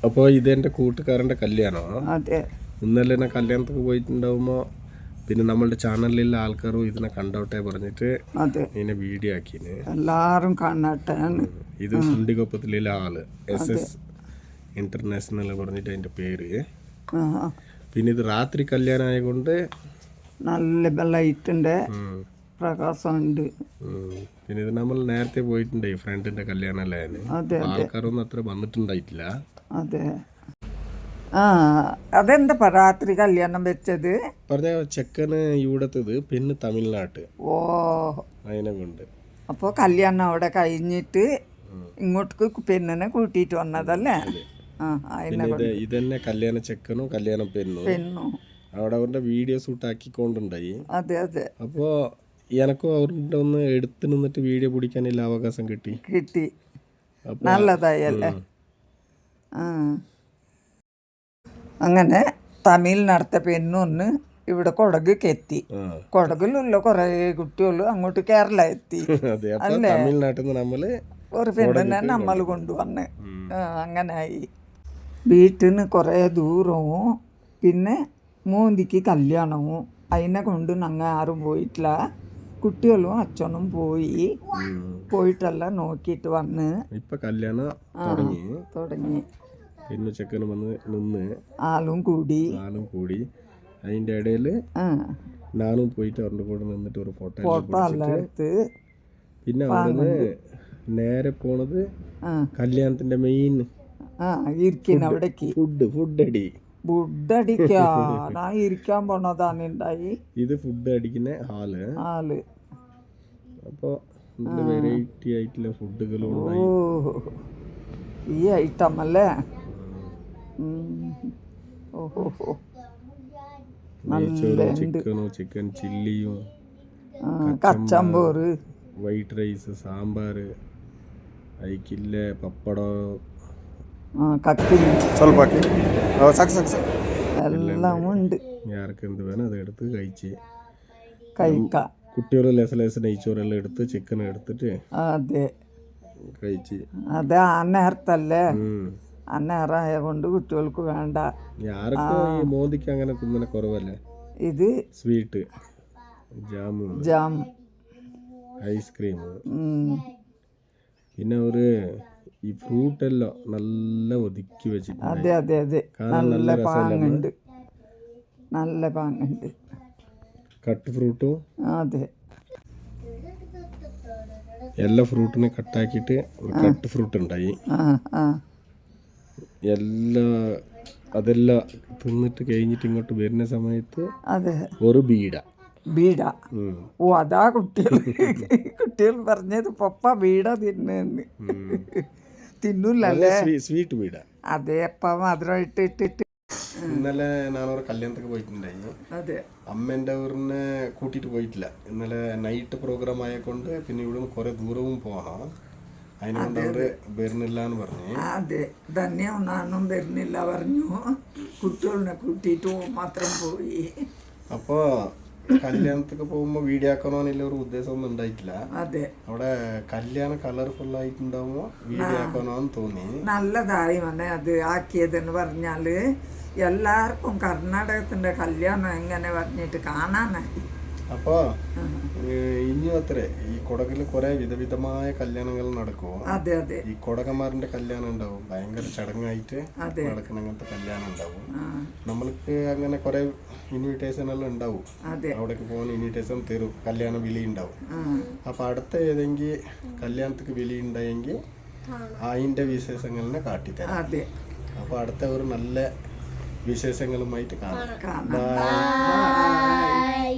അപ്പോൾ ഇതെൻ്റെ കൂട്ടുകാരൻ്റെ കല്യാണമാണ്. അതെ. ഇന്നലെ തന്നെ കല്യാണത്തിന് പോയിട്ടുണ്ടാവുമ്പോൾ പിന്നെ നമ്മളുടെ ചാനലിലുള്ള ആൾക്കാരും ഇതിനെ കണ്ടോട്ടെ പറഞ്ഞിട്ട് ഇതിനെ വീഡിയോ ആക്കിന്. എല്ലാരും കാണട്ടെ. ഇത് സുണ്ടിക്കൊപ്പത്തിലുള്ള ആള് SS ഇന്റർനാഷണൽ പറഞ്ഞിട്ട് അതിന്റെ പേര്. പിന്നെ ഇത് രാത്രി കല്യാണം ആയതുകൊണ്ട് നല്ല ലൈറ്റിന്റെ പ്രകാശമുണ്ട്. പിന്നെ ഇത് നമ്മൾ നേരത്തെ പോയിട്ടുണ്ട്, ഫ്രണ്ടിന്റെ കല്യാണം അല്ലേ. ആൾക്കാരൊന്നും അത്ര വന്നിട്ടുണ്ടായിട്ടില്ല. അതെ. അതെന്താ രാത്രി കല്യാണം വെച്ചത്? പറഞ്ഞ ചെക്കന് ഇവിടത്തത്, പിന്നെ തമിഴ്നാട്ട്. ഓ, അതിനെ കൊണ്ട് അപ്പോൾ കല്യാണം അവിടെ കഴിഞ്ഞിട്ട് ഇങ്ങോട്ട് പെണ്ണിനെ കൂട്ടിയിട്ട് വന്നതല്ലേ? ഇതന്നെ കല്യാണ ചെക്കനും കല്യാണ പെണ്ണും അവിടെ അവരുടെ വീഡിയോ ഷൂട്ട് ആക്കിക്കൊണ്ടുണ്ടായി. അതെ അതെ. അപ്പോൾ എനക്കും അവരുടെ ഒന്ന് എടുത്ത് നിന്നിട്ട് വീഡിയോ പിടിക്കാനുള്ള അവകാശം കിട്ടി. നല്ലതായല്ലേ. അങ്ങനെ തമിഴ്നാടത്തെ പെണ്ണൊന്ന് ഇവിടെ കൊടക് എത്തി. കൊടകിലുള്ള കുറെ കുട്ടികൾ അങ്ങോട്ട് കേരള എത്തി അല്ലേ? തമിഴ്നാട്ടിൽ നിന്ന് നമ്മള് ഒരു പെണ്ണിനെ നമ്മൾ കൊണ്ടുവന്ന് അങ്ങനായി. വീട്ടിൽ നിന്ന് കുറേ ദൂരവും പിന്നെ മൂന്നിക്ക് കല്യാണവും അതിനെ കൊണ്ട് ഞങ്ങൾ ആരും പോയിട്ടില്ല. കുട്ടികളും അച്ഛനും പോയിട്ടെല്ലാം നോക്കിയിട്ട് വന്ന് ഇപ്പൊ കല്യാണം തുടങ്ങി. പിന്നെ ചെക്കന് വന്ന് നിന്ന് ആളും കൂടി അതിന്റെ ഇടയില് ഞാനും പോയിട്ട് അവരുടെ കൂടെ നിന്നിട്ട് ഒരു ഫോട്ടോ എല്ലാം എടുത്ത് പിന്നെ അവിടുന്ന് നേരെ പോണത് കല്യാണത്തിന്റെ മെയിൻ ഫുഡ് അടിക്കാ ഞാൻ ഇരിക്കാൻ പോണതാണ് ഉണ്ടായി. ഇത് ഫുഡ് അടിക്കുന്ന ഹാള്. അപ്പൊ വെറൈറ്റി ആയിട്ടുള്ള ഫുഡുകളും ഈ ഐറ്റം അല്ലേ? ചിക്കൻ ചില്ലിയും കച്ചമ്പോറ്, വൈറ്റ് റൈസ്, സാമ്പാർ, അയക്കില്ല പപ്പടം, എല്ലാം ഉണ്ട്. ആർക്ക് എന്ത് വേണം അത് എടുത്ത് കഴിക്കാം. കുട്ടികൾ ലേസ നെയ്ച്ചോറെല്ലാം എടുത്ത് ചിക്കൻ എടുത്തിട്ട് കഴിച്ച്. അതെ, ആ നേരത്തല്ലേ? ആ നേരമായ കൊണ്ട് കുട്ടികൾക്ക് വേണ്ട. ഈ മോദിക്ക് അങ്ങനെ തിന്നണ കുറവല്ലേ? ഇത് സ്വീറ്റ്, ജാം, ഐസ്ക്രീം, പിന്നെ ഒരു ഈ ഫ്രൂട്ട് എല്ലാം നല്ല ഒതുക്കി വെച്ചിട്ടുണ്ട്. അതെ. നല്ല പാങ്ങുണ്ട്. കട്ട് ഫ്രൂട്ടും അതെ, എല്ലാ ഫ്രൂട്ടിനെ കട്ടാക്കിയിട്ട് ഒരു കട്ട് ഫ്രൂട്ട് ഉണ്ടായി. അതെല്ലാം തിന്നിട്ട് കഴിഞ്ഞിട്ട് ഇങ്ങോട്ട് വരുന്ന സമയത്ത് ഒരു ബീഡ. ഓ, അതാ കുട്ടികൾ പറഞ്ഞത് പപ്പ ബീഡ തിന്നൂല്ലേ? സ്വീറ്റ് ബീഡ. അതെ, അപ്പ മധുരം ഇട്ടിട്ട്. ഇന്നലെ ഞാനൊരു കല്യാണത്തിന് പോയിട്ടുണ്ടായിരുന്നു. അമ്മേൻ്റെ ഊരിനെ കൂട്ടിയിട്ട് പോയിട്ടില്ല. ഇന്നലെ നൈറ്റ് പ്രോഗ്രാം ആയതുകൊണ്ട് പിന്നെ ഇവിടുന്ന് കുറെ ദൂരവും പോകണം. അതിനുകൊണ്ട് അവര് വരുന്നില്ല എന്ന് പറഞ്ഞു. അതെ, തന്നെ ഒന്നും വരുന്നില്ല പറഞ്ഞു. കുട്ടികളെ കൂട്ടിയിട്ട് മാത്രം പോയി. അപ്പോൾ കല്യാണത്തൊക്കെ പോകുമ്പോൾ വീഡിയോ ആക്കണമെന്നുള്ള ഒരു ഉദ്ദേശമൊന്നും ഉണ്ടായിട്ടില്ല. അവിടെ കല്യാണം കളർഫുൾ ആയിട്ടുണ്ടാവുമ്പോൾ വീഡിയോ ആക്കണമെന്ന് തോന്നി. നല്ലതായി വന്നെ അത് ആക്കിയതെന്ന് പറഞ്ഞാല് എല്ലാവർക്കും കർണാടകത്തിന്റെ കല്യാണം എങ്ങനെ പറഞ്ഞിട്ട് കാണാനായി. അപ്പോൾ ഇനിയും അത്രേ ഈ കൊടകിൽ കുറെ വിധവിധമായ കല്യാണങ്ങൾ നടക്കും. ഈ കൊടകന്മാരുടെ കല്യാണം ഉണ്ടാവും, ഭയങ്കര ചടങ്ങായിട്ട് നടക്കുന്ന അങ്ങനത്തെ കല്യാണം ഉണ്ടാവും. നമ്മൾക്ക് അങ്ങനെ കുറെ ഇൻവിറ്റേഷൻ എല്ലാം ഉണ്ടാവും. അവിടേക്ക് പോകുന്ന ഇൻവിറ്റേഷൻ തരും, കല്യാണ വിളി ഉണ്ടാവും. അപ്പൊ അടുത്ത ഏതെങ്കിലും കല്യാണത്തിക്ക് വിളി ഉണ്ടായെങ്കിൽ അതിന്റെ വിശേഷങ്ങളിനെ കാട്ടിത്തരാം. അപ്പൊ അടുത്ത ഒരു നല്ല വിശേഷങ്ങളുമായിട്ട് കാണാം. ബൈ.